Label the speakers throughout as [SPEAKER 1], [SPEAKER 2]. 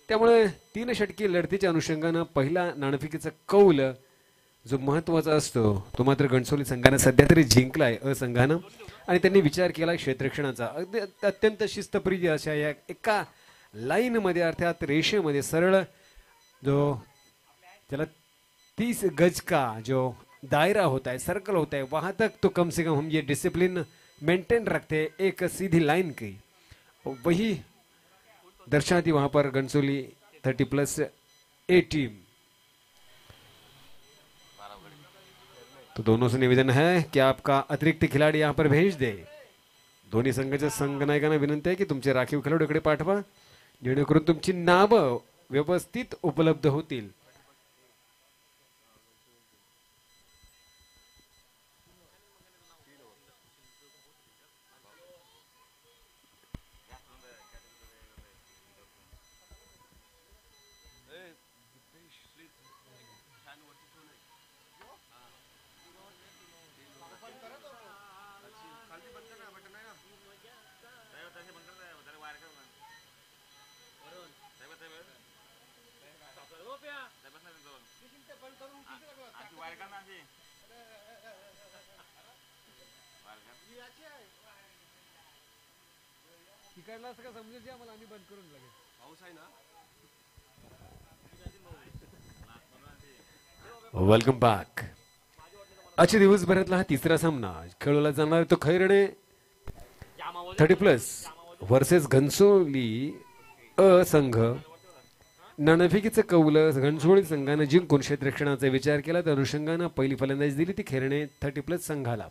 [SPEAKER 1] त्यामुळे 3 षटकी लढतीच्या अनुषंगानं पहिला नाणेफेकीचा कौल जो महत्त्वाचा असतो तो मात्र घणसोली संघानं सध्या तरी जिंकलाय संघानं आणि त्यांनी विचार केला क्षेत्ररक्षणाचा अत्यंत शिस्तप्रिय अशा या एका लाईनमध्ये अर्थात रेषेमध्ये सरळ जो त्याला 30 गज का जो दायरा होता है सर्कल होता है वहां तक तो कम से कम हम ये डिसिप्लिन मेंटेन रखते हैं एक सीधी लाइन की वही दर्शाती वहां पर घणसोली 30+A टीम। तो दोनों से निवेदन है कि आपका अतिरिक्त खिलाड़ी यहाँ पर भेज दे। दोन्ही संघाच्या संघनायकांना विनंती आहे की तुमचे राखीव खेळाडू इकडे पाठवा जेणेकरून तुमची नावं व्यवस्थित उपलब्ध होतील। तिकडला सगळं समजेल जे आम्हाला आम्ही बंद करून लगेच पाऊस आहे ना। Welcome back. आजच्या दिवसभरातला हा तिसरा सामना खेळवला जाणार तो खैरणे 30+ वर्सेस घणसोली संघ। नाणेफेकीचं कौल घणसोली संघाने जिंकून क्षेत्ररक्षणाचा विचार केला तर अनुषंगाने पहिली फलंदाजी दिली ती खैरणे 30+ संघाला।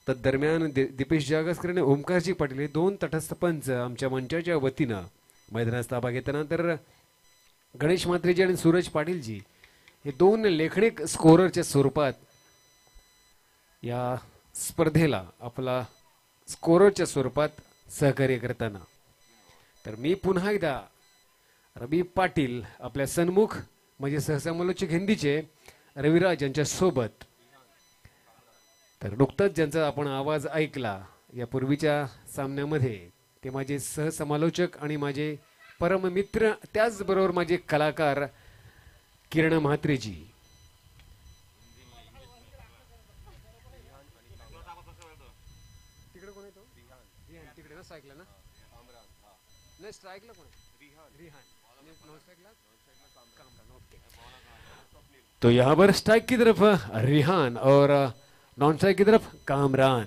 [SPEAKER 1] तर दरम्यान दीपेश जागसकर आणि ओमकारजी पाटील हे 2 तटस्थ पंच आमच्या मंचाच्या वतीनं मैदानात ताबा घेताना तर गणेश म्हात्रेजी आणि सूरज पाटीलजी हे 2 लेखनिक स्कोररच्या स्वरूपात या स्पर्धेला आपला स्कोररच्या स्वरूपात सहकार्य करताना तर मी पुन्हा एकदा रवी पाटील आपल्या सन्मुख म्हणजे सहसमालोचक हिंदीचे रविराज यांच्या सोबत। तर नुकताच ज्यांचा आपण आवाज ऐकला या पूर्वीच्या सामन्यामध्ये ते माझे सहसमालोचक आणि माझे परममित्र त्याचबरोबर माझे कलाकार किरण म्हात्रेजी। तिकडे कोण आहे तो रिहान तिकडे ना स्ट्राईकला ना नाही स्ट्राईकला कोण रिहान नॉन स्ट्राईकला कामरान ओके। तो यहाँ पर स्ट्राइक की तरफ रिहान और नॉन स्ट्राइक की तरफ कामरान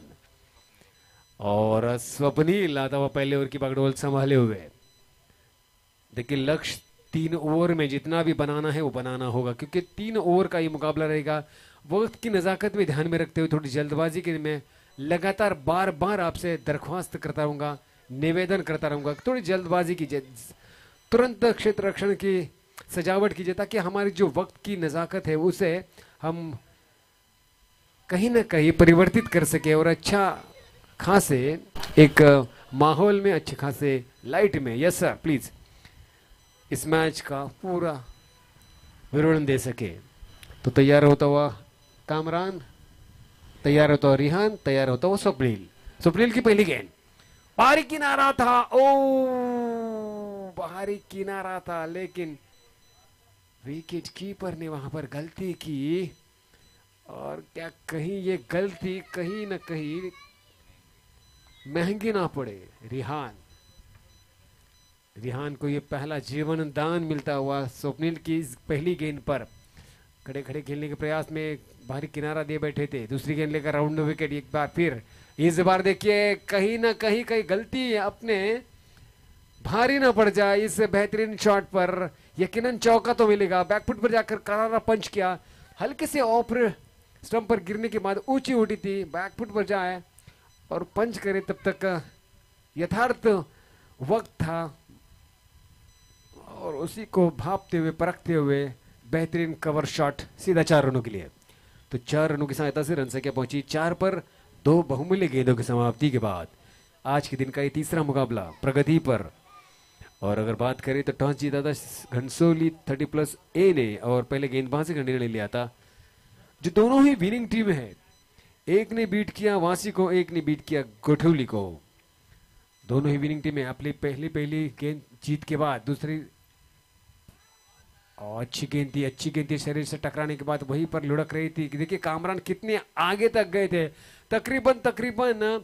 [SPEAKER 1] और स्वप्नील आता वह पहले ओवर की बागडोर संभाले हुए। देखिए लक्ष्य 3 ओवर में जितना भी बनाना है वो बनाना होगा क्योंकि 3 ओवर का ये मुकाबला रहेगा। वक्त की नज़ाकत में ध्यान में रखते हुए थोड़ी जल्दबाजी के मैं लगातार बार बार आपसे दरख्वास्त करता रहूँगा निवेदन करता रहूँगा थोड़ी जल्दबाजी कीजिए तुरंत क्षेत्र रक्षण की सजावट कीजिए ताकि हमारी जो वक्त की नज़ाकत है उसे हम कहीं ना कहीं परिवर्तित कर सके और अच्छा खासे एक माहौल में अच्छे खासे लाइट में yes sir please is match का पूरा विवरण दे सके। तो तैयार होता हुआ कामरान, तैयार होता हुआ रिहान, तैयार होता हुआ स्वप्नील। स्वप्नील की पहली गेंद बाहरी किनारा था, ओ बाहरी किनारा था लेकिन विकेट कीपर ने वहां पर गलती की और क्या कहीं ये गलती कहीं ना कहीं महंगी ना पड़े। रिहान को ये पहला जीवन दान मिलता हुआ स्वप्निल की पहली गेंद पर खड़े खड़े खेलने के प्रयास में बाहरी किनारा दिए बैठे थे। दूसरी गेंद लेकर राउंड विकेट एक बार फिर इस बार देखिए कहीं ना कहीं कहीं गलती अपने भारी ना पड़ जाए इस बेहतरीन शॉट पर। यकीनन चौका तो मिलेगा। बैकफुट पर जाकर करारा पंच किया, हल्के से ऑफ स्टंप पर गिरने के बाद ऊंची उठी थी, बैकफुट पर जाए और पंच करे तब तक यथार्थ वक्त था और उसी को भापते हुए परखते हुए बेहतरीन कवर शॉट सीधा 4 रनों के लिए। तो 4 रनों की सहायता से रन संख्या पहुंची 4 पर 2 बहुमूल्य गेंदों की समाप्ति के बाद आज के दिन का ये तीसरा मुकाबला प्रगति पर। और अगर बात करें तो टॉस जीता था घणसोली 30+A ने और पहले गेंदबाजी का निर्णय लिया था। जो दोनों ही विनिंग टीम है, एक ने बीट किया वासी को, एक ने बीट किया गोठौली को। दोनों ही विनिंग टीमें अपनी पहली गेंद जीत के बाद दूसरी और अच्छी गेंद थी, शरीर से टकराने के बाद वहीं पर लुढ़क रही थी। देखिए कामरान कितने आगे तक गए थे, तकरीबन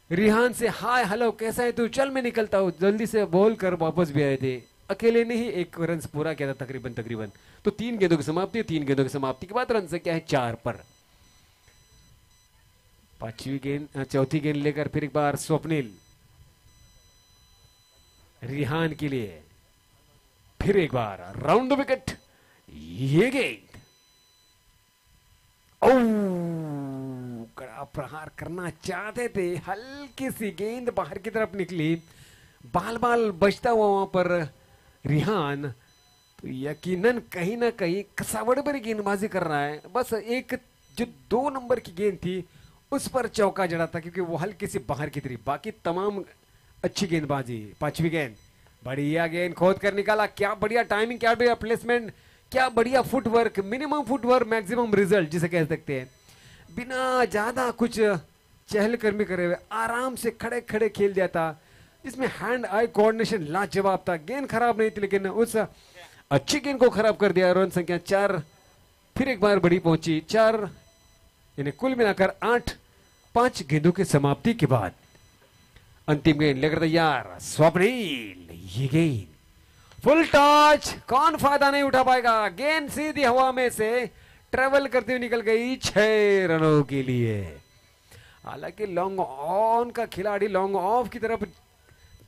[SPEAKER 1] रिहान से हाय हेलो कैसा है तू, चल मैं निकलता हूँ, जल्दी से बोल कर वापस भी आए थे। अकेले ने ही 1 रन पूरा किया था तकरीबन। तो 3 गेंदों की समाप्ति, 3 गेंदों की समाप्ति के बाद रन से क्या है 4 पर। चौथी गेंद लेकर फिर एक बार स्वप्निल रिहान के लिए, फिर एक बार राउंड द विकेट। ये गेंद कड़ा प्रहार करना चाहते थे, हल्की सी गेंद बाहर की तरफ निकली, बाल बचता हुआ वहां पर रिहान। तो यकीनन कहीं ना कहीं कसावड़ भरी गेंदबाजी कर रहा है। बस एक जो 2 नंबर की गेंद थी उस पर चौका जड़ा था, क्योंकि वो हल्की सी बाहर की तरफ, बाकी तमाम अच्छी गेंदबाजी। 5वीं गेंद, बढ़िया गेंद खोद कर निकाला, क्या बढ़िया टाइमिंग, क्या बढ़िया प्लेसमेंट, क्या बढ़िया footwork, minimum footwork maximum result जिसे कह सकते हैं। बिना ज्यादा कुछ चहलकदमी करे हुए आराम से खड़े खड़े खेल दिया था, जिसमें हैंड आई कोऑर्डिनेशन लाजवाब था। गेंद खराब नहीं थी, लेकिन उस अच्छी गेंद को खराब कर दिया। रन संख्या 4 फिर एक बार बड़ी पहुंची, 4 यानी कुल मिलाकर 8, 5 गेंदों की समाप्ति के बाद अंतिम गेंद लेकर तैयार स्वप्निल। ये गेंद फुल टच, कौन फायदा नहीं उठा पाएगा। गेंद सीधी हवा में से ट्रेवल करते हुए निकल गई 6 रनों के लिए। हालांकि लॉन्ग ऑन का खिलाड़ी लॉन्ग ऑफ की तरफ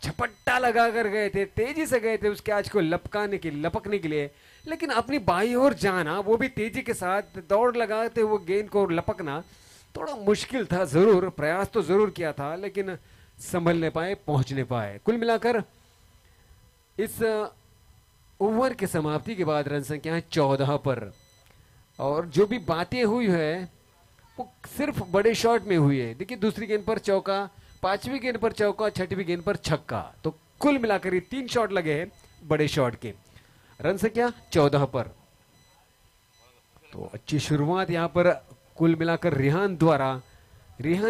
[SPEAKER 1] झपट्टा लगा कर गए थे, तेजी से गए थे उस कैच को लपकने के लिए, लेकिन अपनी बाई ओर जाना, वो भी तेजी के साथ दौड़ लगाते हुए गेंद को लपकना थोड़ा मुश्किल था। जरूर प्रयास तो जरूर किया था, लेकिन संभलने पाए, पहुंचने पाए। कुल मिलाकर इस ओवर की समाप्ति के बाद रन संख्या है 14 पर, और जो भी बातें हुई है वो सिर्फ बड़े शॉट में हुई है। देखिए दूसरी गेंद पर चौका, 5वीं गेंद पर चौका, 6वीं गेंद पर छक्का, तो कुल मिलाकर ये 3 शॉट लगे हैं बड़े शॉट के। रन संख्या 14 पर, तो अच्छी शुरुआत यहां पर कुल मिलाकर रिहान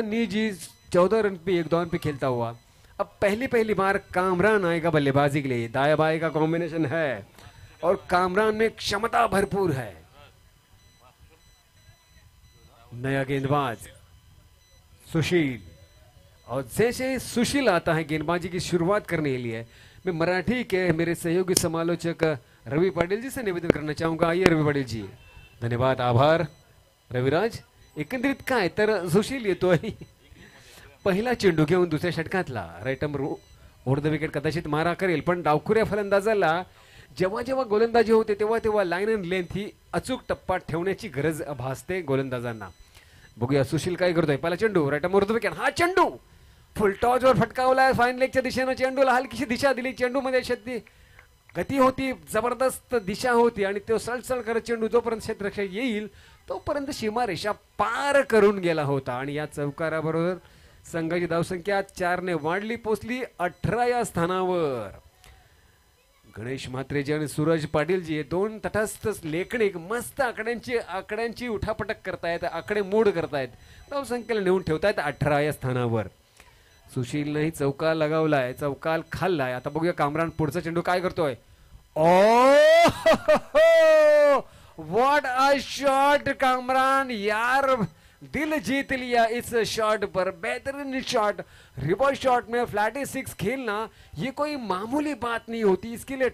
[SPEAKER 1] नीजी 14 रन पे 1 डाउन पे खेलता हुआ। अब पहली बार कामरान आएगा बल्लेबाजी के लिए, दाया बाएं का कॉम्बिनेशन है और कामरान में क्षमता भरपूर है। नया गेंदबाज सुशील, और जैसे सुशील आता है गेंदबाजी की शुरुआत करने के लिए, मैं मराठी के मेरे सहयोगी समालोचक रवि पाटिल जी से निवेदन करना चाहूंगा। आइए रवि पाटिल जी। धन्यवाद, आभार रविराज। एकंदरीत काय तर सुशील येतोय, पहिला चेंडू घेऊन दुसऱ्या षटकातला right arm over the wicket कदाचित मारा करेल, पण डावखुऱ्या फलंदाजाला जेव्हा गोलंदाजी होते तेव्हा लाईन अँड लेंथ ही अचूक टप्पा ठेवण्याची गरज भासते गोलंदाजांना। बघूया सुशील काय करतोय। पहिला चेंडू right arm over the wicket, हा चेंडू फुल टॉच वर फटकावलाय फाईन लेगच्या दिशेनं, चेंडूला हलकीशी दिशा दिली, चेंडू मध्ये गती होती, जबरदस्त दिशा होती, आणि तो सळसळ करत चेंडू जोपर्यंत क्षेत्ररक्षक येईल तोपर्यंत सीमारेषा पार करून गेला होता। आणि या चौकाराबरोबर संघाची धावसंख्या 4 ने वाढली, पोचली 18 या स्थानावर। गणेश म्हात्रेजी आणि सूरज पाटीलजी हे 2 तटस्थ लेखनिक मस्त आकड्यांची उठापटक करतायत, आकडे मोड करतायत, धावसंख्येला नेऊन ठेवतायत 18 या स्थानावर। सुशीलनेही चौका लगावलाय, चौकाल खाल्लाय। आता बघूया कामरान पुढचा चेंडू काय करतोय। व्हाट अ शॉट कामरान, यार दिल जीत लिया इस शॉट पर, बेहतरीन शॉट। रिवर्स शॉट में फ्लैटी 6 खेलना ये कोई मामूली बात नहीं होती, इसके लिए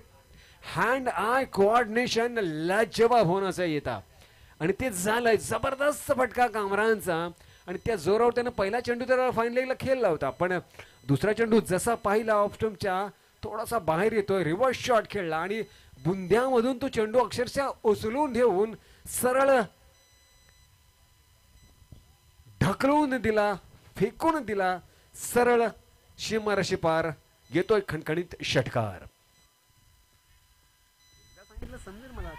[SPEAKER 1] हैंड आई कोऑर्डिनेशन लाजवाब होना चाहिए था, आणि ते झालंय। जबरदस्त फटका कामरानचा, आणि त्या जोरावर त्यानं पहिला चेंडू तर फाईन लेगला खेळला होता, पण दुसरा चेंडू जसा पाहिला ऑफ स्टंपच्या थोडासा बाहेर येतोय, रिवर्स शॉट खेळला आणि बुंद्यामधून तो चेंडू अक्षरशः उचलून ठेवून सरळ ढकलून दिला, फेकून दिला, सरळ सीमारेषे पार, येतोय खणखणीत षटकार। सांगितलं समजेल मला,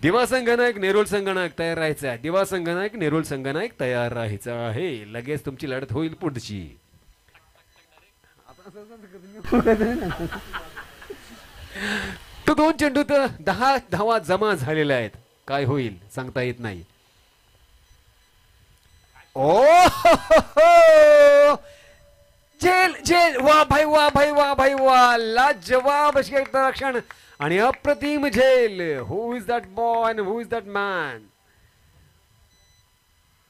[SPEAKER 1] दिवा संघनायक नेरुल संघनायक तयार राहायचं आहे, दिवा संघनायक नेरुल संघनायक तयार राहायचं आहे, लगेच तुमची लढत होईल पुढची। तो 2 चेंडूत 10 धावा जमा झालेल्या आहेत, काय होईल सांगता येत नाही। ओ झेल वा भाई वा भाई वा भाई वा, लाजवाब क्षेत्ररक्षण आणि अप्रतिम झेल. Who is that boy and who is that man.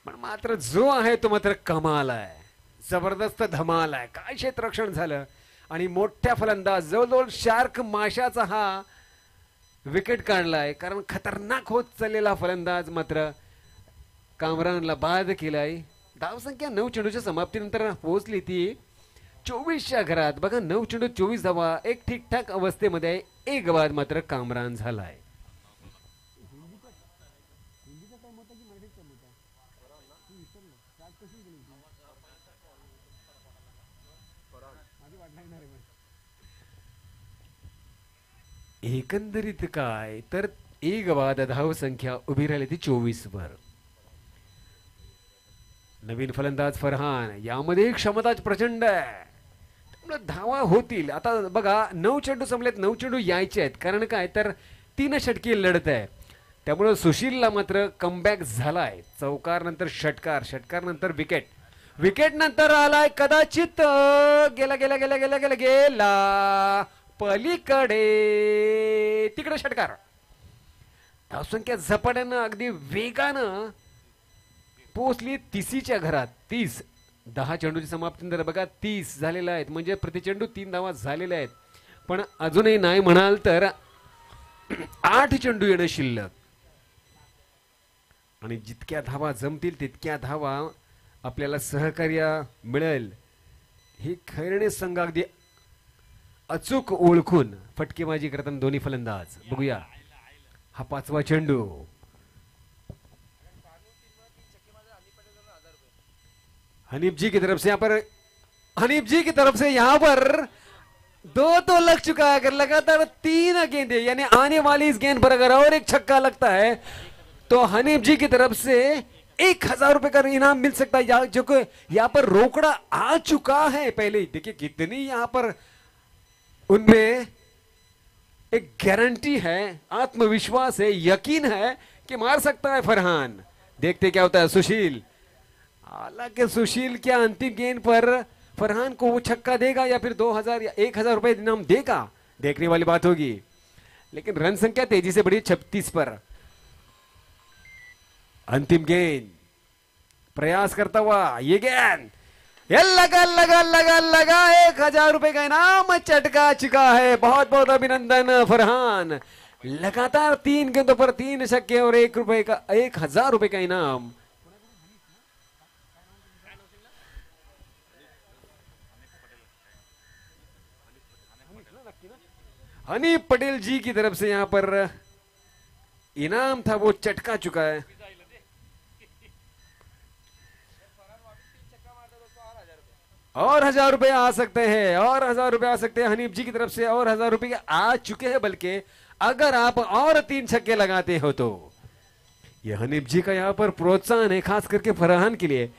[SPEAKER 1] पण मात्र जो आहे तो मात्र कमाल आहे, जबरदस्त धमाल आहे. काय क्षेत्ररक्षण झालं आणि मोठ्या फलंदाज जवळजवळ शार्क माशाचा हा विकेट काढलाय. कारण खतरनाक होत चाललेला फलंदाज मात्र कामरानला बाद केलाय. धावसंख्या 9 चेंडूच्या समाप्तीनंतर पोहोचली ती 24च्या घरात. बघा 9 चेंडू 24 धावा, एक ठीकठाक अवस्थेमध्ये आहे. एक बाद मात्र कामरान झालाय. एकंदरीत काय तर एक बाद, धावसंख्या उभी राहिली ती 24 वर. नवीन फलंदाज फरहान, यामध्ये क्षमता प्रचंड आहे, त्यामुळे धावा होतील. आता बघा 9 चेंडू संपलेत, 9 चेंडू यायचे आहेत. कारण काय तर 3 षटकी लढत आहे, त्यामुळे सुशीलला मात्र कमबॅक झालाय. चौकार नंतर षटकार, षटकार नंतर विकेट, विकेट नंतर आलाय कदाचित गेला गेला गेला गेला गेला गेला पलीकडे, तिकडे षटकार. धावसंख्या झपाट्यानं अगदी वेगानं पोहोचली 30च्या घरात. 30, 10 चेंडूची समाप्ती बघा 30 झालेल्या आहेत, म्हणजे प्रति चेंडू 3 धावा झालेल्या आहेत. पण अजूनही नाही म्हणाल तर 8 चेंडू येणं शिल्लक. आणि जितक्या धावा जमतील तितक्या धावा आपल्याला सहकार्य मिळेल ही खैरणे संघ अगदी अचूक ओळखून फटकेबाजी करताना दोन्ही फलंदाज. बघूया हा 5वा चेंडू. हनीफ जी की तरफ से यहाँ पर, हनीफ जी की तरफ से यहाँ पर 2 तो लग चुका है. अगर लगातार 3 गेंदे यानी आने वाली इस गेंद पर अगर और एक छक्का लगता है तो हनीफ जी की तरफ से 1000 रुपए का इनाम मिल सकता है, जो कि यहाँ पर रोकड़ा आ चुका है पहले ही. देखिए कितनी यहाँ पर उनमें एक गारंटी है, आत्मविश्वास है, यकीन है कि मार सकता है फरहान. देखते क्या होता है. सुशील, हालांकि सुशील क्या अंतिम गेंद पर फरहान को वो छक्का देगा या फिर 2000 या 1000 रुपए इनाम देगा, देखने वाली बात होगी. लेकिन रन संख्या तेजी से बढ़ी 36 पर. अंतिम गेंद, प्रयास करता हुआ ये गेंद, ये लगा लगा लगा लगा 1000 रुपए का इनाम चटका चुका है. बहुत बहुत अभिनंदन फरहान. लगातार 3 गेंदों पर 3 छक्के और 1000 रुपए का इनाम. हनीफ पटेल जी की तरफ से यहां पर इनाम था वो चटका चुका है. और 1000 रुपए आ सकते हैं, और 1000 रुपए आ सकते हैं हनीफ जी की तरफ से, और 1000 रुपए आ चुके हैं. बल्कि अगर आप और 3 छक्के लगाते हो तो ये हनीफ जी का यहां पर प्रोत्साहन है, खास करके फरहान के लिए,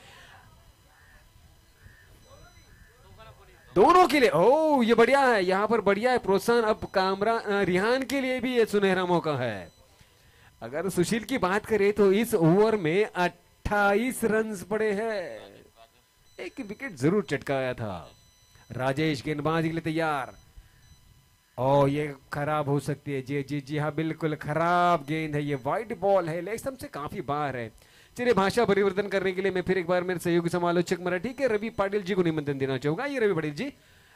[SPEAKER 1] दोनों के लिए. ओ ये बढ़िया है, यहां पर बढ़िया है प्रोत्साहन. अब कामरान रिहान के लिए भी ये सुनहरा मौका है. अगर सुशील की बात करें तो इस ओवर में 28 रन पड़े हैं. एक विकेट जरूर चटकाया था. राजेश गेंदबाजी के लिए तैयार. ओ ये खराब हो सकती है. जी जी जी हाँ, बिल्कुल खराब गेंद है. ये वाइड बॉल है, लेग स्टंप से काफी बाहर है. चलिए भाषा परिवर्तन करने के लिए मैं फिर एक बार मेरे सहयोगी समालोचक मराठी के रवि पाटील जी को निमंत्रण देना चाहूंगा. ये रवि पाटील जी,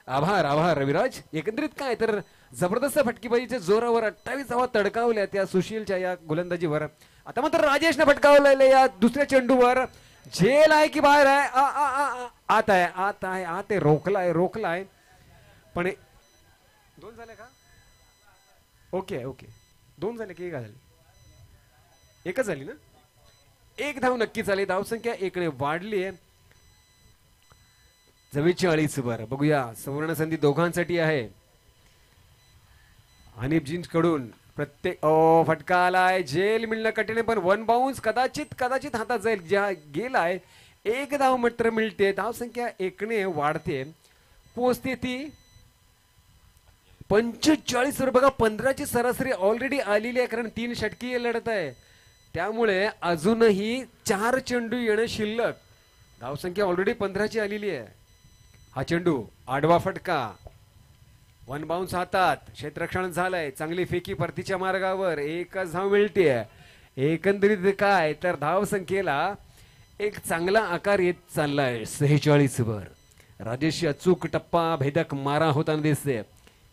[SPEAKER 1] आभार आभार रविराज. एकंदरीत काय तर जबरदस्त फटकेबाजीच्या जोरावर 28 धावा तडकावल्या त्या सुशीलच्या या गोलंदाजीवर. आता मात्र राजेशने फटकावलेल्या या दुसऱ्या चेंडूवर झेल आहे की बाहेर आहे. आत आहे आत आहे आत आहे. रोखलाय रोखलाय पण 2 झाले का? ओके ओके 2 झाले की 1 झाले? 1च झाली ना. 1 धाव नक्की झाली. धावसंख्या 1 ने वाढली आहे. 44 वर. बघूया सुवर्ण संधी दोघांसाठी आहे. हनीफ जींकडून प्रत्येक फटका आलाय. जेल मिळणं कठीण आहे, पण 1 बाउन्स कदाचित हातात जाईल. ज्या गेलाय 1 धाव मात्र मिळते. धावसंख्या 1 ने वाढते, पोहोचते ती 45 वर. बघा 15ची सरासरी ऑलरेडी आलेली आहे, कारण 3 षटकी लढत आहे. त्यामुळे अजूनही 4 चेंडू येणं शिल्लक. धावसंख्या ऑलरेडी 15ची आलेली आहे. हा चेंडू आडवा फटका, वन बाउन्स हातात, क्षेत्ररक्षण झालंय, चांगली फेकी परतीच्या मार्गावर, एकच धाव मिळते. एकंदरीत काय तर धाव संख्येला एक चांगला आकार येत चाललाय. 46 वर राजेश अचूक टप्पा भेदक मारा होताना दिसते,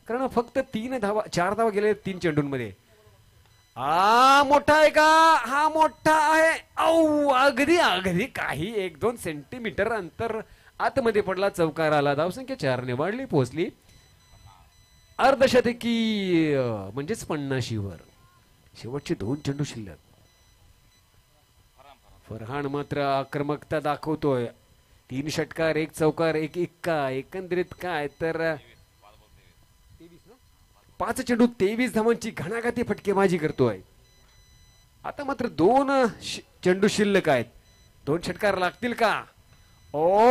[SPEAKER 1] कारण फक्त 4 धावा गेले 3 चेंडूंमध्ये. मोठा आहे का? हा मोठा आहे. अगदी अगदी काही 1-2 सेंटीमीटर अंतर आतमध्ये पडला, चौकार आला. धावसंख्या 4 ने वाढली, पोहोचली अर्धशतकी म्हणजेच 50 वर. शेवटचे 2 चेंडू शिल्लक. फरहान मात्र आक्रमकता दाखवतोय. 3 षटकार, 1 चौकार, 1 एक्का. एकंदरीत काय तर 5 चेंडू 23 धावांची घणाघाती फटकेबाजी करतोय. आता मात्र 2 चेंडू शिल्लक आहेत. 2 षटकार लागतील का?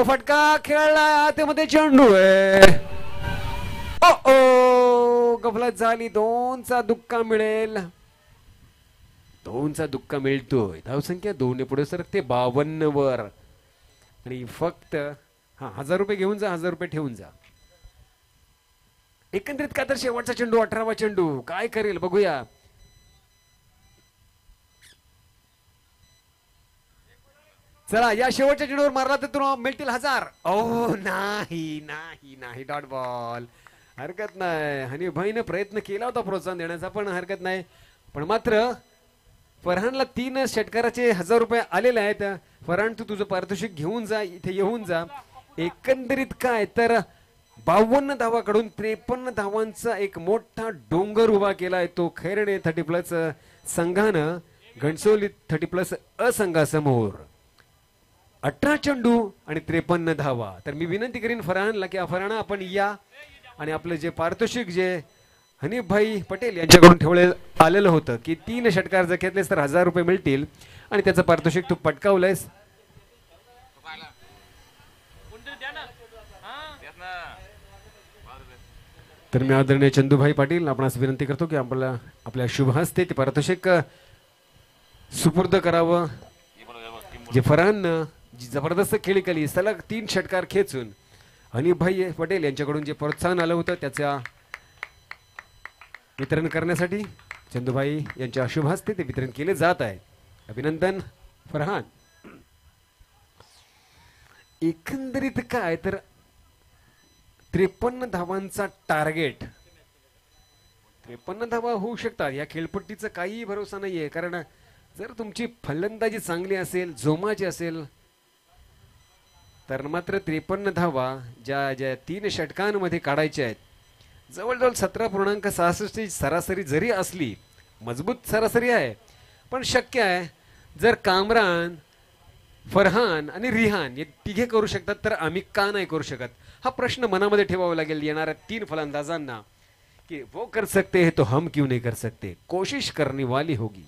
[SPEAKER 1] फटका खेळला, आतमध्ये चेंडू आहे. गफलत झाली. 2चा दुक्का मिळेल. 2चा दुक्का मिळतोय. धावसंख्या 2 ने पुढे सरकते 52 वर. आणि फक्त 1000 रुपये घेऊन जा, 1000 रुपये ठेवून जा. एकंदरीत का तर शेवटचा चेंडू, 18वा चेंडू काय करेल बघूया. चला, या शेवटच्या चेंडूवर मारला तर तुला मिळतील 1000. नाही नाही नाही, डॉट बॉल. हरकत नाही. हनी भाईने प्रयत्न केला होता प्रोत्साहन देण्याचा, पण हरकत नाही. पण मात्र फरहानला 3 षटकाराचे 1000 रुपये आलेले आहेत. फरहान, तू तुझं पारितोषिक घेऊन जा, इथे येऊन जा. एकंदरीत काय तर 52 धावाकडून 53 धावांचा एक मोठा डोंगर उभा केलाय तो खैरणे 30+ संघानं घणसोली 30+ असंघासमोर. 18 चेंडू आणि 53 धावा. तर मी विनंती करीन फरहानला की फरहान, आपण या आणि आपलं जे पारितोषिक जे हनीफ भाई पटेल यांच्याकडून ठेवले आलेलं होतं की 3 षटकार जर घेतलेस तर 1000 रुपये मिळतील, आणि त्याचं पारितोषिक तू पटकावलंयस. तर मी आदरणीय चंदूभाई पाटील आपणास विनंती करतो की आपल्या शुभ हस्ते ते पारितोषिक सुपूर्द करावं. जे फरहाननं जी जबरदस्त खेळी केली, सलग 3 षटकार खेचून हनीफ भाई पटेल यांच्याकडून जे प्रोत्साहन आलं होतं त्याचा वितरण करण्यासाठी चंदूभाई यांच्या शुभ हस्ते ते वितरण केले जात आहे. अभिनंदन फरहान. एकंदरीत काय तर 53 धावांचा टार्गेट. 53 धावा होऊ शकतात. या खेळपट्टीचा काही भरोसा नाहीये, कारण जर तुमची फलंदाजी चांगली असेल, जोमाची असेल, तर मात्र 53 धावा ज्या 3 षटकांमध्ये काढायच्या आहेत, जवळजवळ 17.66 सरासरी जरी असली, मजबूत सरासरी आहे, पण शक्य आहे. जर कामरान, फरहान आणि रिहान हे तिघे करू शकतात तर आम्ही का नाही करू शकत? हा प्रश्न मनामध्ये ठेवावा लागेल येणाऱ्या 3 फलंदाजांना कि वो कर सकते हैं तो हम क्यों नहीं कर सकते. कोशिश करने वाली होगी,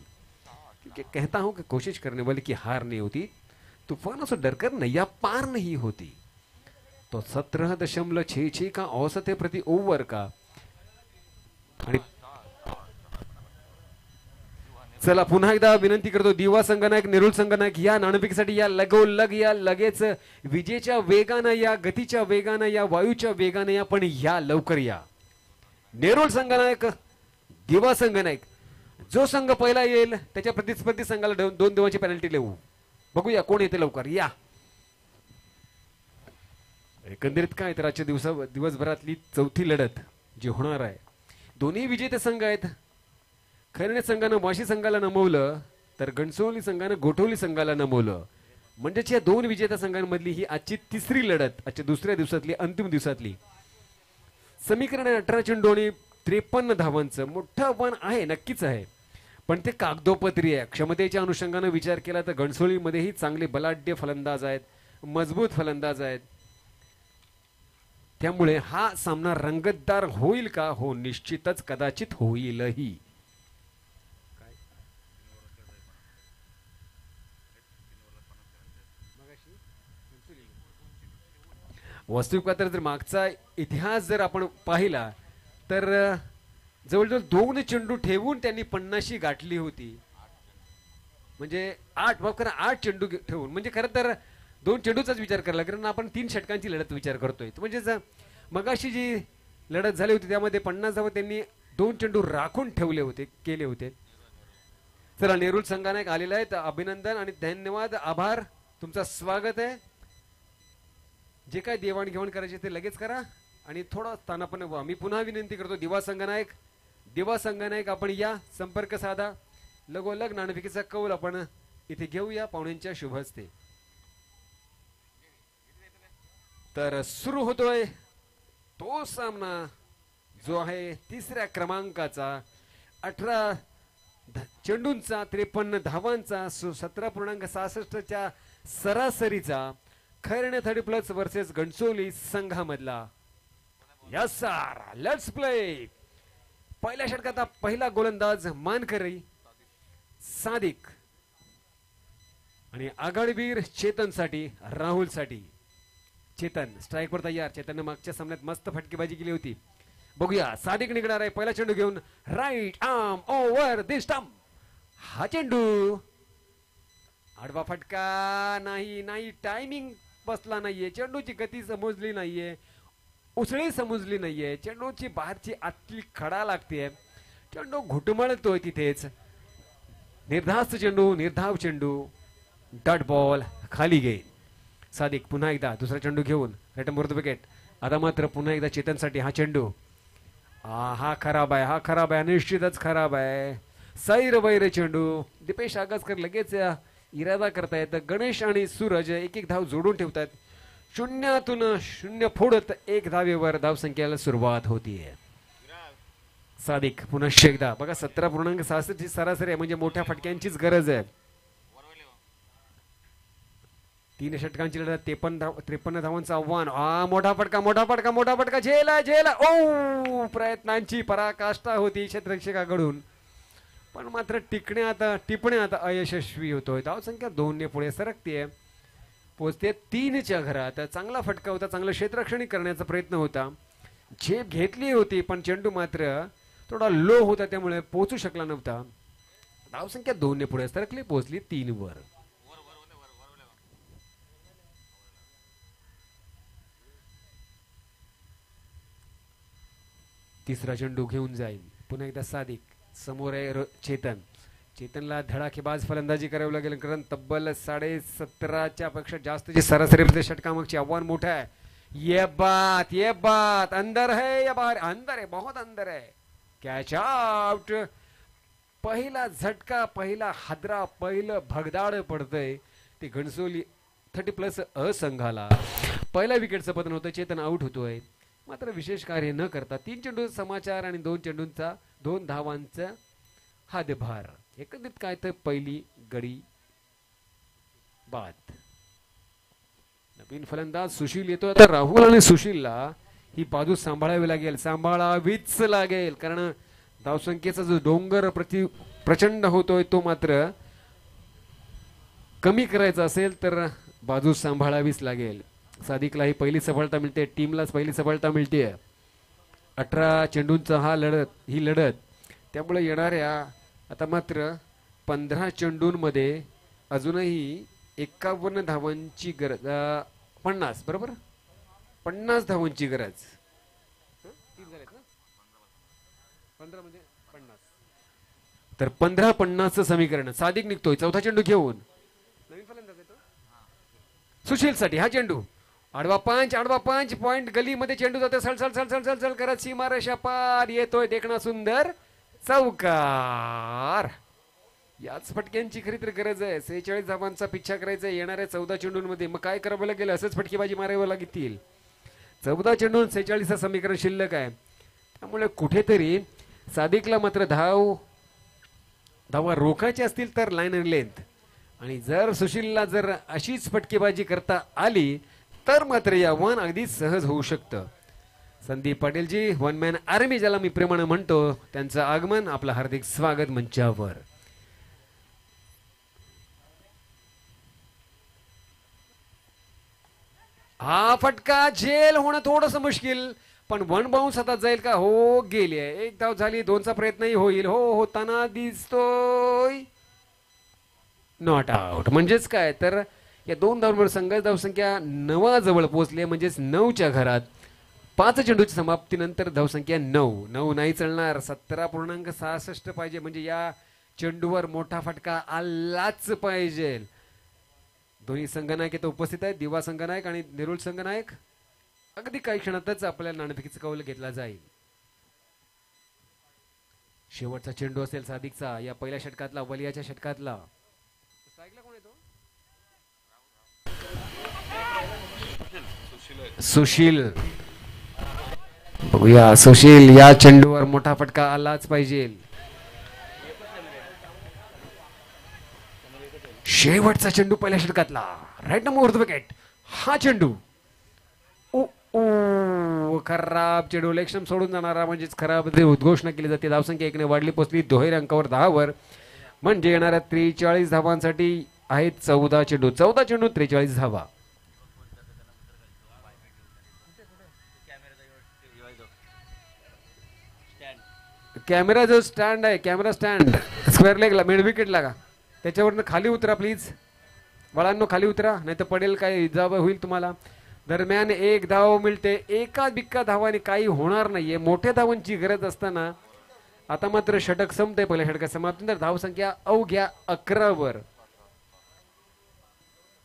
[SPEAKER 1] क्योंकि कहता हूं कि कोशिश करने वाली की हार नहीं होती, तूफानों से डरकर नैया पार नहीं होती. तो 17.66 का औसत है प्रति ओवर का. आणि चला पुन्हा एकदा विनंती करतो, दिवा संघनायक, नेरुल संघनायक या नाणेफेकीसाठी या, लगोलग या, लगेच विजेच्या वेगानं या, गतीच्या वेगानं या, वायूच्या वेगानं या, पण या लवकर या. नेरुल संघनायक, दिवा संघनायक, जो संघ पहिला येईल त्याच्या प्रतिस्पर्धी संघाला 2 धावांची पेनल्टी देऊ. बघूया कोण येते लवकर या. एकंदरीत काय तर आजच्या दिवसभरातली 4थी लढत जी होणार आहे, दोन्ही विजेते संघ आहेत. खैरणे संघानं वाशी संघाला नमवलं, तर घणसोली संघानं गोठवली संघाला नमवलं. म्हणजेच या 2 विजेत्या संघांमधली ही आजची 3री लढत, आजच्या 2ऱ्या दिवसातली, अंतिम दिवसातली. समीकरण 18 चेंडू आणि 53 धावांचं मोठं आव्हान आहे, नक्कीच आहे, पण ते कागदोपत्री आहे. क्षमतेच्या अनुषंगाने विचार केला तर घणसोलीमध्येही चांगले बलाढ्य फलंदाज आहेत, मजबूत फलंदाज आहेत. त्यामुळे हा सामना रंगतदार होईल का? हो, निश्चितच, कदाचित होईलही. वास्तविक पात्र जर मागचा इतिहास जर आपण पाहिला तर जवळजवळ 2 चेंडू ठेवून त्यांनी 50 गाठली होती. म्हणजे 8 चेंडू ठेवून, म्हणजे खरं तर 2 चेंडूचाच विचार करायला, कारण आपण 3 षटकांची लढत विचार करतोय. म्हणजे मगाशी जी लढत झाली होती त्यामध्ये 50 धावा त्यांनी 2 चेंडू राखून ठेवले होते, केले होते. चला, नेरुल संघानायक आलेला आहे, तर अभिनंदन आणि धन्यवाद, आभार, तुमचं स्वागत आहे. जे काय देवाणघेवाण करायचे ते लगेच करा आणि थोडा स्थानापन्न व्हा. मी पुन्हा विनंती करतो, दिवा संघानायक आपण या, संपर्क साधा. लगोलग नाणेफेकीचा कौल आपण इथे घेऊया पाहुण्यांच्या शुभ हस्ते. तर सुरू होतोय तो सामना जो आहे 3ऱ्या क्रमांकाचा, 18 चेंडूंचा 53 धावांचा 17.66च्या सरासरीचा खैरणे 30+ वर्सेस घणसोली संघामधला. Yes sir, let's play. पहिल्या षटकाचा पहिला गोलंदाज मानकरी सादिक आणि आघाडीवीर चेतन साठी, राहुल साठी. चेतन स्ट्राईक वर तयार. चेतनने मागच्या सामन्यात मस्त फटकेबाजी केली होती. बघूया सादिक निघणार आहे पहिला चेंडू घेऊन. Right arm over the stump. हा चेंडू आडवा फटका नाही, टायमिंग बसला नाहीये, चेंडूची गती समजली नाहीये, उसळी समजली नाहीये, चेंडूची बाहेरची आतली खडा लागते, चेंडू घुटमळतोय तिथेच. निर्धास्त चेंडू, निर्धाव चेंडू, डॉट बॉल, खाली गेल. सादिक पुन्हा एकदा दुसरा चेंडू घेऊन रिटर्न वर द विकेट. आता मात्र पुन्हा एकदा चेतनसाठी हा चेंडू. हा खराब आहे, निश्चितच खराब आहे. सैर वैर चेंडू. दीपेश आगसकर लगेच इरादा करतायत. गणेश आणि सूरज एक धाव जोडून ठेवतात. 0तून 0 फोडत 1 धावेवर धावसंख्येला सुरुवात होतीये. सादिक पुन्हा एकदा बघा, 17.66 सरासरी आहे, म्हणजे मोठ्या फटक्यांचीच गरज आहे. 3 षटकांची लढत, 53 धावांचं आव्हान. मोठा फटका, झेला. ओ, प्रयत्नांची पराकाष्ठा होती क्षेत्ररक्षकाकडून, पण मात्र टिपण्यात अयशस्वी होतोय. धावसंख्या 2ने पुढे सरकते, पोचते 3च्या घरात. चांगला फटका होता, चांगलं क्षेत्ररक्षण करण्याचा प्रयत्न होता, झेप घेतली होती, पण चेंडू मात्र थोडा लो होता, त्यामुळे पोहोचू शकला नव्हता. धावसंख्या 2ने पुढे सरकली, पोहोचली 3 वर. तिसरा चेंडू घेऊन जाईल पुन्हा एकदा सादिक. समोर आहे चेतनला धडाकेबाज फलंदाजी करावी लागेल, कारण तब्बल 17.5च्या पेक्षा जास्तची सरासरी षटकामागची आव्हान मोठं आहे. ये बात अंदर है या बाहर? अंदर है, बहुत अंदर है. Catch out. पहिला झटका, पहिला हादरा, पहिलं भगदाड पडतंय ते घणसोली 30+ संघाला. पहिल्या विकेटचं पतन होतं, चेतन आउट होतोय, मात्र विशेष कार्य न करता 3 चेंडू समाचार आणि 2 चेंडूंचा 2 धावांचा हातभार. एकंदरीत काय तर पहिली गडी बाद. नवीन फलंदाज सुशील येतो. आता राहुल आणि सुशीलला ही बाजू सांभाळावीच लागेल, कारण धावसंख्येचा जो डोंगर प्रचंड होतोय तो मात्र कमी करायचा असेल तर बाजू सांभाळावीच लागेल. सादिकला ही पहिली सफलता मिळते, टीमलाच पहिली सफलता मिळते. 18 चेंडूंचा ही लढत, त्यामुळे येणाऱ्या आता मात्र 15 चेंडूंमध्ये अजूनही 51 धावांची गरज. 50 बरोबर, 50 धावांची गरज. 15 मध्ये 50, तर 15-50चं समीकरण. सादिक निघतोय चौथा चेंडू घेऊन. नवीन फलंदाज येतो सुशील साठी. हा चेंडू आडवा पंच पॉइंट गलीमध्ये चेंडू जातो, सल करत सीमारेषा पार येतोय. देखणा सुंदर चौकार. याच फटक्यांची खरी तर गरज आहे. 46 धावांचा पिच्छा करायचा येणाऱ्या 14 चेंडूंमध्ये. मग काय करावं लागेल? असंच फटकेबाजी मारावं लागतील. 14 चेंडून 46 समीकरण शिल्लक आहे, त्यामुळे कुठेतरी सादिकला मात्र धावा रोखायचे असतील तर लाईन अँड लेंथ, आणि जर सुशीलला जर अशीच फटकेबाजी करता आली तर मात्र या आव्हान अगदी सहज होऊ शकतं. संदीप पाटीलजी, 1 मॅन आर्मी ज्याला मी प्रेमाने म्हणतो, त्यांचं आगमन, आपलं हार्दिक स्वागत मंचावर. हा फटका झेल होणं थोडंसं मुश्किल, पण 1 बाउन्स आता जाईल का? हो, गेली आहे. 1 धाव झाली, 2चा प्रयत्नही होईल. हो, होताना दिसतोय. Not out. म्हणजेच काय तर या 2 धावांवर संघाची धावसंख्या 9 जवळ पोहोचली, म्हणजेच 9च्या घरात. 5 चेंडूच्या समाप्तीनंतर धावसंख्या 9 नाही चालणार, 17.66 पाहिजे, म्हणजे या चेंडूवर मोठा फटका आलाच पाहिजे. दोन्ही संघनायक इथं उपस्थित आहेत, दिवा संघनायक आणि नेरुळ संघनायक. अगदी काही क्षणातच आपल्याला नाणेफेकीचा कौल घेतला जाईल. शेवटचा चेंडू असेल सादिकचा या पहिल्या षटकातला, वलियाच्या षटकातला. सुशील, बघूया सुशील, या चेंडूवर मोठा फटका आलाच पाहिजे. शेवटचा चेंडू पहिल्या षटकातला, right number of the wicket. हा चेंडू खराब चेंडू, लेक्शम सोडून जाणारा, म्हणजेच खराब उद्घोषणा केली जाते. धावसंख्या 1 ने वाढली, पोचली दुहेरी अंकावर 10 वर, म्हणजे येणाऱ्या 43 धावांसाठी आहेत 14 चेंडू. 14 चेंडू 43 धावा. कॅमेरा जो स्टँड आहे, कॅमेरा स्टँड स्क्वेअर लेगला, मिड विकेटला का, त्याच्यावरनं खाली उतरा प्लीज बाळांनो, खाली उतरा, नाही तर पडेल, काय इजा होईल तुम्हाला. दरम्यान 1 धाव मिळते, एका बिक्का धावाने काही होणार नाहीये. मोठ्या धावांची गरज असताना आता मात्र षटक संपते. पहिल्या षटकात समाप्तीनंतर धावसंख्या अवघ्या 11 वर.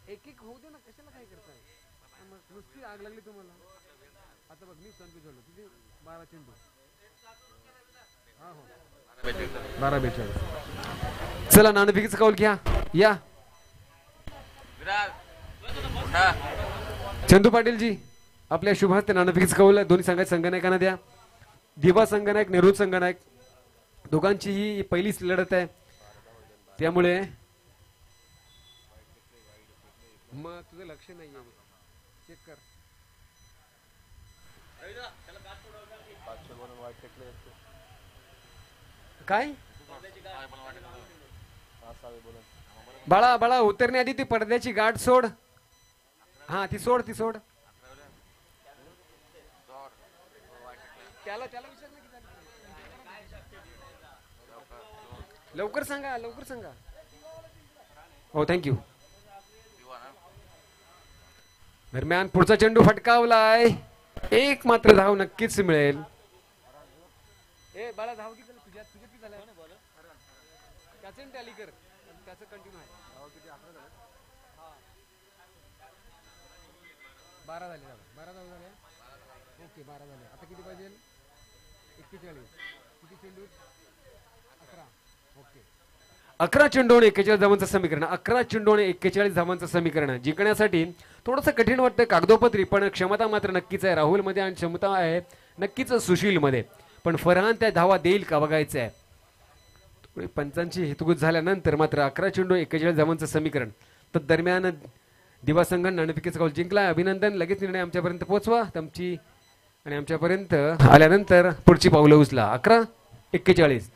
[SPEAKER 1] एक होऊ दे ना, कशाला काय करताय, नुसती आग लागली तुम्हाला. आता बघ मी कन्फ्युज झालो, किती 12 चेंडू, 12-42. चला नाणेफेकीचा कौल घ्या. या चंदू पाटील जी, आपल्या शुभ हस्ते नाणेफेकीचा कौल दोन्ही संघाच्या संघनायकांना द्या. दिवा संघनायक, नेरुळ संघनायक, दोघांची ही पहिलीच लढत आहे, त्यामुळे मग तुझं लक्ष नाहीये, चेक कर. काय बाळा, बाळा उतरण्याआधी ती पडद्याची गाठ सोड. हा ती सोड, ती सोड. त्याला विचार ना, लवकर सांगा, लवकर सांगा. हो थँक्यू. दरम्यान पुढचा चेंडू फटकावलाय, एक मात्र धाव नक्कीच मिळेल. ए बाळा धाव किती तुझ्या किती झालं, त्याचं टॅली कर, त्याचं कंटिन्यू आहे. 12 झाले, 12 धाव झाले. ओके 12 झाले. आता किती पाहिजे, 41. किती चेंडू, 11. ओके 11 चेंडू आणि 41 धावांचं समीकरण. 11 चेंडू आणि 41 धावांचं समीकरण जिंकण्यासाठी थोडंसं कठीण वाटतं कागदोपत्री, पण क्षमता मात्र नक्कीच आहे राहुल मध्ये आणि क्षमता आहे नक्कीच सुशील मध्ये. पण फरहान त्या धावा देईल का बघायचं आहे. थोडी पंचांची हितगुज झाल्यानंतर मात्र 11 चेंडू 41 धावांचं समीकरण. तर दरम्यान दिवा संघ नाणेफेकीचा कौल जिंकला. अभिनंदन. लगेच निर्णय आमच्यापर्यंत पोहोचवा तुमची, आणि आमच्यापर्यंत आल्यानंतर पुढची पावलं उचला. 11-41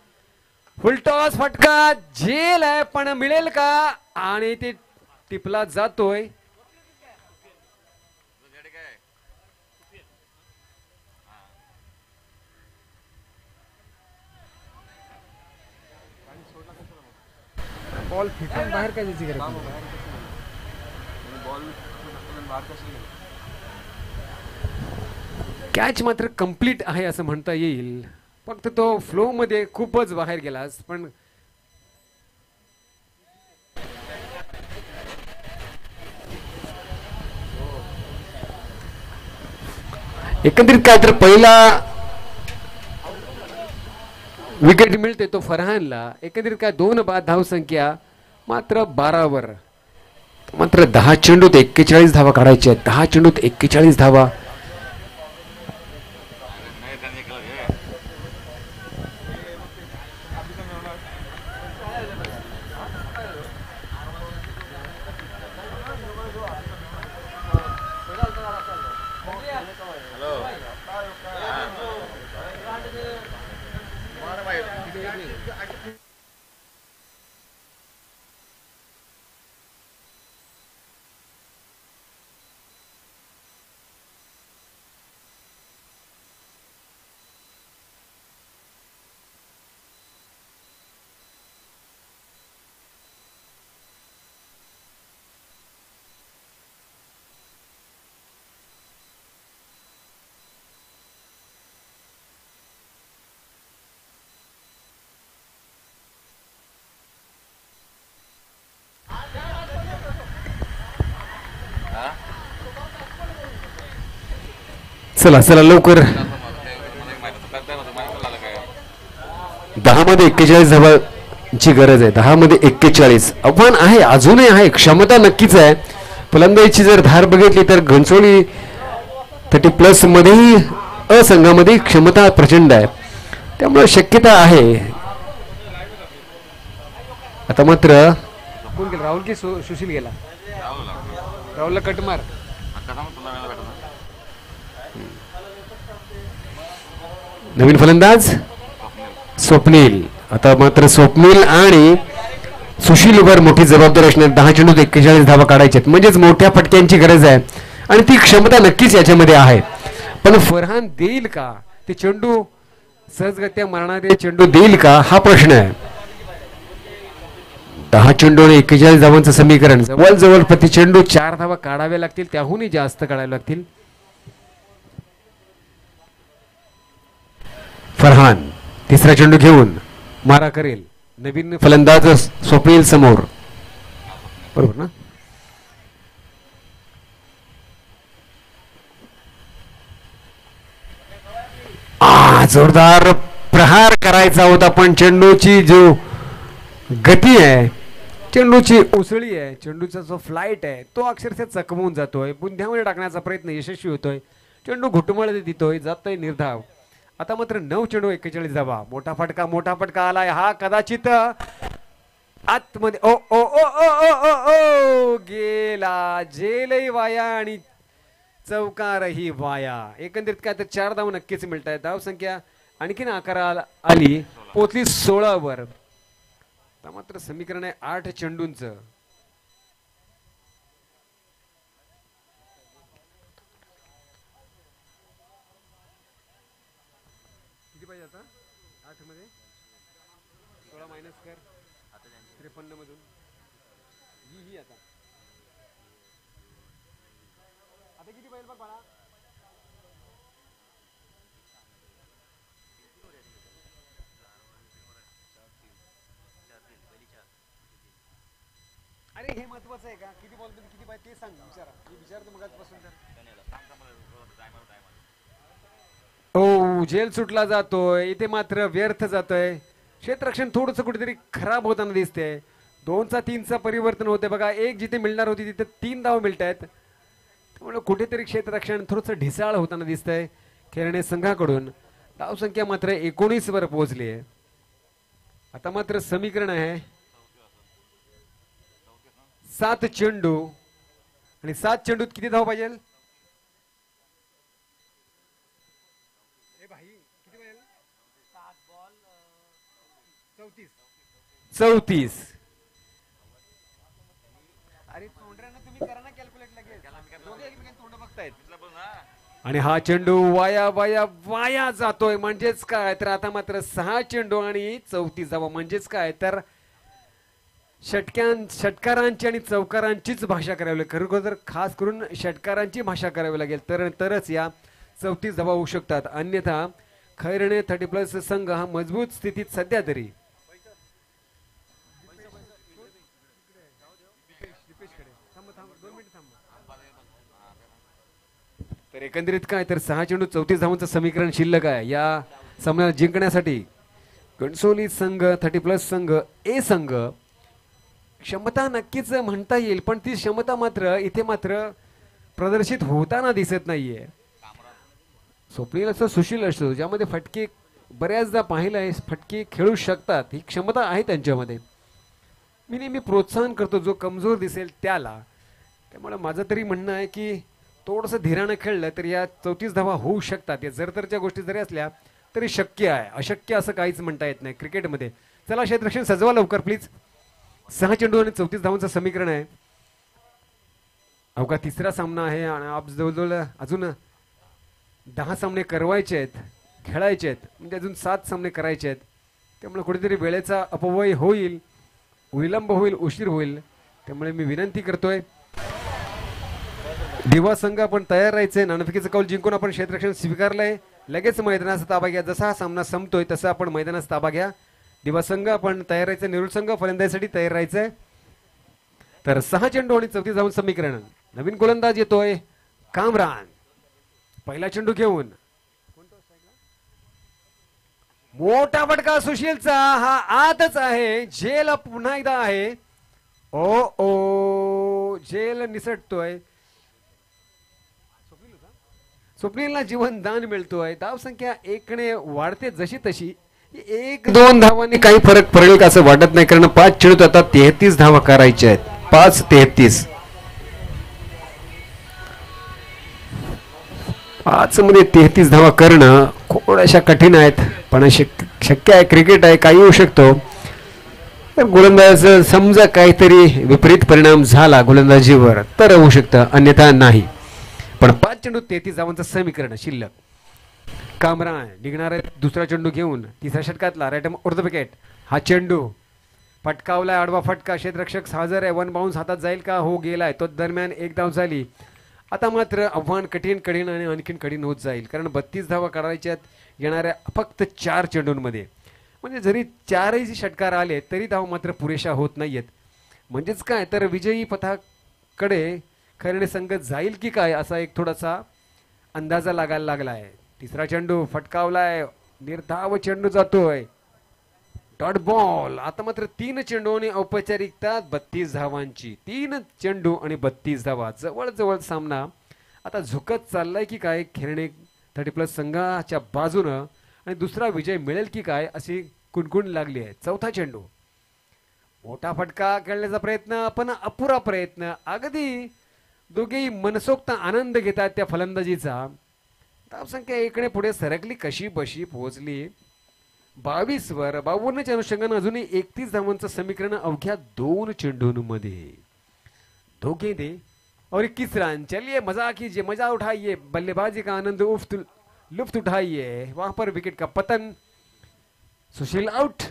[SPEAKER 1] फुलटॉस फटका झेल आहे, पण मिळेल का, आणि ते टिपला जातोय. बॉल फिटून बाहेर काय जायची गरज नाही. कॅच मात्र कंप्लीट आहे असं म्हणता येईल, फक्त तो फ्लो मध्ये खूपच बाहेर गेला. पण एकंदरीत काय तर पहिला विकेट मिळते तो फरहानला. एकंदरीत काय 2 बाद धावसंख्या मात्र 12 वर. मात्र 10 चेंडूत 41 धावा काढायच्या आहेत. 10 चेंडूत 41 धावा. चला चला लवकर. 10 मध्ये 41 धावांची गरज आहे. 10 मध्ये 41 आव्हान आहे, अजूनही आहे, क्षमता नक्कीच आहे. फलंदाजीची जर धार बघितली तर घनसोली 30+ मध्येही असंघामध्ये क्षमता प्रचंड आहे, त्यामुळे शक्यता आहे. आता मात्र कोण गेला, राहुल की सुशील गेला? राहुलला कट मार. नवीन फलंदाज स्वप्नील. आता मात्र स्वप्नील आणि सुशीलवर मोठी जबाबदारी असणार. 10 चेंडूत 41 धावा काढायच्यात, म्हणजेच मोठ्या फटक्यांची गरज आहे आणि ती क्षमता नक्कीच याच्यामध्ये आहे. पण फरहान देईल का ते चेंडू? सहजगत्या मारणारे चेंडू देईल का हा प्रश्न आहे. 10 चेंडू आणि 41 धावांचं समीकरण. जवळजवळ प्रति चेंडू 4 धावा काढाव्या लागतील, त्याहूनही जास्त काढाव्या लागतील. फरहान तिसरा चेंडू घेऊन मारा करेल. नवीन फलंदाज स्वप्नील समोर, बरोबर ना? जोरदार प्रहार करायचा होता, पण चेंडूची जो गती आहे, चेंडूची उसळी आहे, चेंडूचा जो फ्लाइट आहे तो अक्षरशः चकवून जातोय. बुंध्यामध्ये टाकण्याचा प्रयत्न यशस्वी होतोय. चेंडू घुटमळ देतोय, जातोय निर्धाव. आता मात्र 9 चेंडू 41 धावा. मोठा फटका आलाय. हा कदाचित आतमध्ये ओ ओ ओ ओ ओ ओ गेला. जेलही वाया आणि चौकारही वाया. एकंदरीत काय तर 4 धाव नक्कीच मिळत आहेत. धाव संख्या आणखीन आकाराला आली, पोचली 16 वर. आता मात्र समीकरण आहे 8 चेंडूंचं. किती पाहिजे आता? 8 मध्ये 16 मायनस कर 53 मधून ही आता किती पाहिजे बघ बाळा? अरे हे महत्वाचं आहे का? किती बॉल तुम्ही किती पाहिजे ते सांग. विचारा, मी विचारतो मगाचपासून. हो, झेल सुटला जातोय इथे, मात्र व्यर्थ जातोय. क्षेत्ररक्षण थोडस कुठेतरी खराब होताना दिसतंय. 2चा 3चा परिवर्तन होते बघा. 1 जिथे मिळणार होती तिथे 3 धाव मिळत आहेत, त्यामुळे कुठेतरी क्षेत्ररक्षण थोडंसं ढिसाळ होताना दिसतंय खेळणे संघाकडून. धाव संख्या मात्र 19 वर पोहोचली आहे. आता मात्र समीकरण आहे 7 चेंडू आणि 7 चेंडूत किती धाव पाहिजे? किती पाहिजे? 7 बॉल 34. अरे तोंडऱ्यानं तुम्ही करा ना कॅल्क्युलेट लगेच. दोघे एकमेकांना तोंड बघतायत. आणि हा चेंडू वाया वाया वाया जातोय. म्हणजेच काय तर आता मात्र 6 चेंडू आणि 34 धावा. म्हणजेच काय तर षटकारांची आणि चौकारांचीच भाषा करावी लागेल. खरोखर खास करून षटकारांची भाषा करावी लागेल तरच या 34 धावा होऊ शकतात. अन्यथा खैरणे 30+ संघ हा मजबूत स्थितीत सध्या तरी. तर एकंदरीत काय तर 6 चेंडू 34 धावांचं समीकरण शिल्लक आहे या सामन्याला जिंकण्यासाठी. घनसोली संघ 30+ संघ ए संघ क्षमता नक्कीच म्हणता येईल, पण ती क्षमता मात्र इथे मात्र प्रदर्शित होताना दिसत नाहीये. स्वप्नील असो सुशील असो ज्यामध्ये फटके बऱ्याचदा पाहिलं आहे, फटके खेळू शकतात, ही क्षमता आहे त्यांच्यामध्ये. मी नेहमी प्रोत्साहन करतो जो कमजोर दिसेल त्याला. त्यामुळे माझं तरी म्हणणं आहे की थोडंसं धीरानं खेळलं तर या 34 धावा होऊ शकतात. या जरतरच्या गोष्टी जरी असल्या तरी शक्य आहे, अशक्य असं काहीच म्हणता येत नाही क्रिकेटमध्ये. चला क्षेत्ररक्षण सजवा लवकर प्लीज. 6 चेंडू आणि 34 धावांचं समीकरण आहे. अवघा तिसरा सामना आहे आणि आप जवळजवळ अजून 10 सामने करवायचे आहेत, खेळायचे आहेत, म्हणजे अजून 7 सामने करायचे आहेत. त्यामुळे कुठेतरी वेळेचा अपव्यय होईल, विलंब होईल, उशीर होईल. त्यामुळे मी विनंती करतोय दिवा संघ आपण तयार राहायचंय. नाणेफेकीचं कौल जिंकून आपण क्षेत्ररक्षण स्वीकारलंय. लगेच मैदानाचा ताबा घ्या. जसा हा सामना संपतोय तसं आपण मैदानाचा ताबा घ्या. दिवा संघ आपण तयार राहायचं. नेरूळ संघ फलंदाजीसाठी तयार राहायचंय. तर 6 चेंडू आणि 34 धावांचं समीकरण. नवीन गोलंदाज येतोय कामरान. पहिला चेंडू घेऊन मोठा फटका सुशीलचा, हा आतच आहे. झेल पुन्हा एकदा आहे. ओ ओ झेल निसटतोय. स्वप्नीलला जीवन दान मिळतोय. धाव संख्या 1ने वाढते जशी तशी. 1-2 धावांनी काही फरक पडेल का असं वाटत नाही, कारण 5 चेंडूत आता 33 धावा करायच्या आहेत. 5-33. 5 मध्ये 33 धावा करणं थोड्याशा कठीण आहेत, पण शक्य आहे. क्रिकेट आहे, काही होऊ शकतो. तर गोलंदाज समजा काहीतरी विपरीत परिणाम झाला गोलंदाजीवर तर होऊ शकतं, अन्यथा नाही. पण 5 चेंडू 33 धावांचं समीकरण शिल्लक. कामरान निघणार आहे दुसरा चेंडू घेऊन. तिसऱ्या षटकातला राईट ऑफ द विकेट. हा चेंडू फटकावलाय, आडवा फटका. क्षेत्ररक्षक हजर आहे. 1 बाउन्स हातात जाईल का? हो गेलाय. तो दरम्यान 1 धाव झाली. आता मात्र आव्हान कठीण आणि आणखीन कठीण होत जाईल, कारण 32 धावा काढायच्यात येणाऱ्या फक्त 4 चेंडूंमध्ये. म्हणजे जरी 4ही षटकार आले तरी धावा मात्र पुरेशा होत नाहीयेत. म्हणजेच काय तर विजयी पथाकडे खरेने संघ जाईल की काय असा एक थोडासा अंदाजा लागायला लागलाय. तिसरा चेंडू फटकावलाय, निर्धाव चेंडू जातोय. Dot ball. आता मात्र 3 चेंडू आणि औपचारिकता 32 धावांची. 3 चेंडू आणि 32 धावा. जवळ सामना आता झुकत चाललाय की काय खेळणे 30+ संघाच्या बाजूनं, आणि दुसरा विजय मिळेल की काय अशी कुणकुण लागली आहे. चौथा चेंडू मोठा फटका खेळण्याचा प्रयत्न, पण अपुरा प्रयत्न. अगदी दोघेही मनसोक्त आनंद घेतात त्या फलंदाजीचा. धावसंख्या 1ने पुढे सरकली, कशी बशी पोहोचली 22 वर. 52च्या अनुषंगाने अजूनही 31 धावांचं समीकरण अवघ्या 2 चेंडूंमध्ये. धोखे दे और 21 रन. चलिए मजा कीजिए, मजा उठाइए, बल्लेबाजी का आनंद लुफ्त उठाइए. वहां पर विकेट का पतन. सुशील आउट.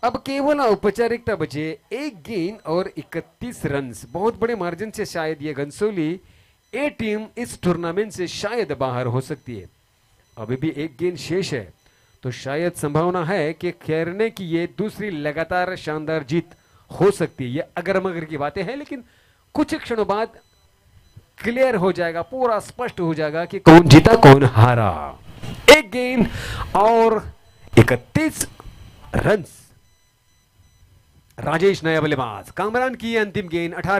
[SPEAKER 1] अब केवल औपचारिकता बचे. 1 गेंद और 31 रन. बहुत बड़े मार्जिन से शायद ये घनसोली ए टीम इस टूर्नामेंट से शायद बाहर हो सकती है. अभी भी 1 गेंद शेष है, तो शायद संभावना है कि खेरने की ये दूसरी लगातार शानदार जीत हो सकती है. ये अगर मगर की बातें हैं, लेकिन कुछ क्षणों बाद क्लियर हो जाएगा, पूरा स्पष्ट हो जाएगा कि कौन जीता कौन हारा. 1 गेंद और 31 रन. राजेश नया बल्लेबाज. कामरान की अंतिम गेंद 18